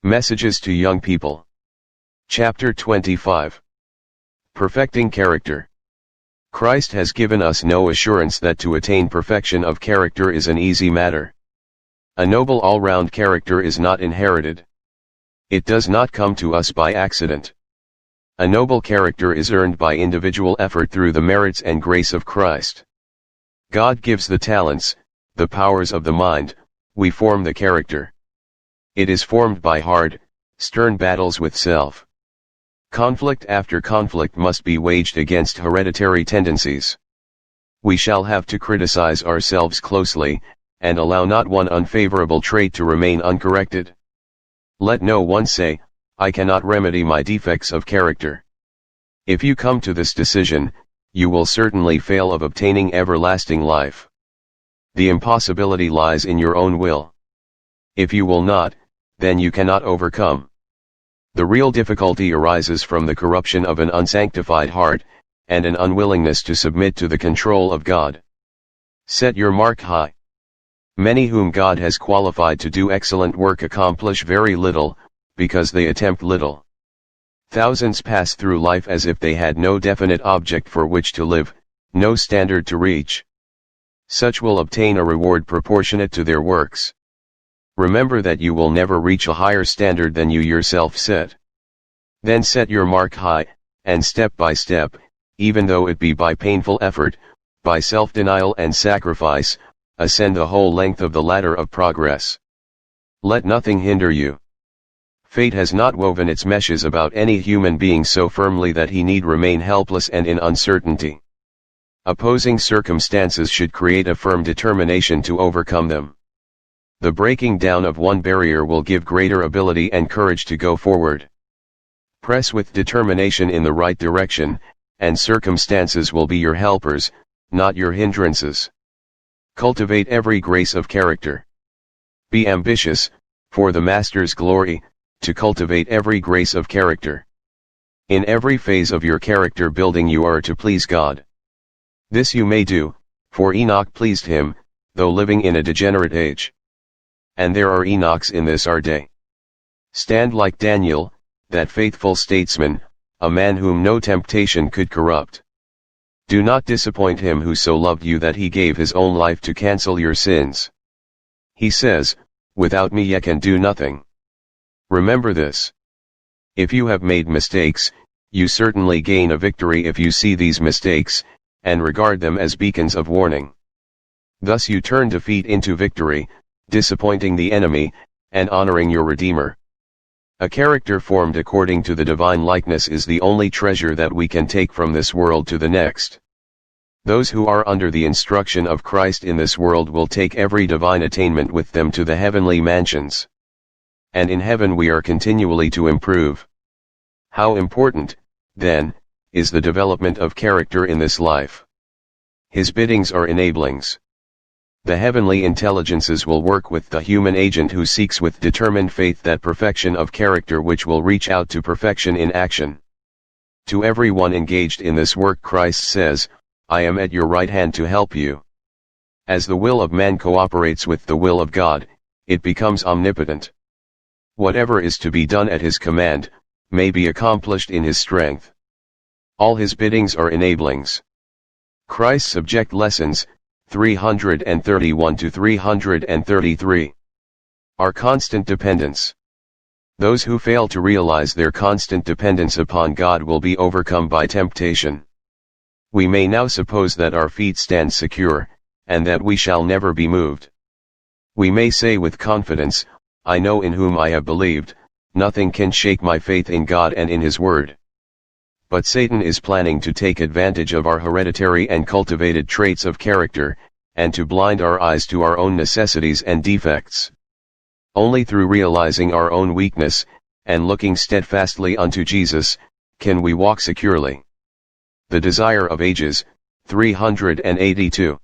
Messages to Young People. Chapter 25. Perfecting Character. Christ has given us no assurance that to attain perfection of character is an easy matter. A noble all-round character is not inherited. It does not come to us by accident. A noble character is earned by individual effort through the merits and grace of Christ. God gives the talents, the powers of the mind, we form the character. It is formed by hard, stern battles with self. Conflict after conflict must be waged against hereditary tendencies. We shall have to criticize ourselves closely, and allow not one unfavorable trait to remain uncorrected. Let no one say, I cannot remedy my defects of character. If you come to this decision, you will certainly fail of obtaining everlasting life. The impossibility lies in your own will. If you will not, then you cannot overcome. The real difficulty arises from the corruption of an unsanctified heart, and an unwillingness to submit to the control of God. Set your mark high. Many whom God has qualified to do excellent work accomplish very little, because they attempt little. Thousands pass through life as if they had no definite object for which to live, no standard to reach. Such will obtain a reward proportionate to their works. Remember that you will never reach a higher standard than you yourself set. Then set your mark high, and step by step, even though it be by painful effort, by self-denial and sacrifice, ascend the whole length of the ladder of progress. Let nothing hinder you. Fate has not woven its meshes about any human being so firmly that he need remain helpless and in uncertainty. Opposing circumstances should create a firm determination to overcome them. The breaking down of one barrier will give greater ability and courage to go forward. Press with determination in the right direction, and circumstances will be your helpers, not your hindrances. Cultivate every grace of character. Be ambitious, for the Master's glory, to cultivate every grace of character. In every phase of your character building you are to please God. This you may do, for Enoch pleased him, though living in a degenerate age. And there are Enochs in this our day. Stand like Daniel, that faithful statesman, a man whom no temptation could corrupt. Do not disappoint him who so loved you that he gave his own life to cancel your sins. He says, without me ye can do nothing. Remember this. If you have made mistakes, you certainly gain a victory if you see these mistakes, and regard them as beacons of warning. Thus you turn defeat into victory, disappointing the enemy, and honoring your Redeemer. A character formed according to the divine likeness is the only treasure that we can take from this world to the next. Those who are under the instruction of Christ in this world will take every divine attainment with them to the heavenly mansions. And in heaven we are continually to improve. How important, then, is the development of character in this life? His biddings are enablings. The heavenly intelligences will work with the human agent who seeks with determined faith that perfection of character which will reach out to perfection in action. To everyone engaged in this work Christ says, I am at your right hand to help you. As the will of man cooperates with the will of God, it becomes omnipotent. Whatever is to be done at his command, may be accomplished in his strength. All his biddings are enablings. Christ's subject lessons, 331 to 333. Our constant dependence. Those who fail to realize their constant dependence upon God will be overcome by temptation. We may now suppose that our feet stand secure, and that we shall never be moved. We may say with confidence, I know in whom I have believed, nothing can shake my faith in God and in His Word. But Satan is planning to take advantage of our hereditary and cultivated traits of character, and to blind our eyes to our own necessities and defects. Only through realizing our own weakness, and looking steadfastly unto Jesus, can we walk securely. The Desire of Ages, 382.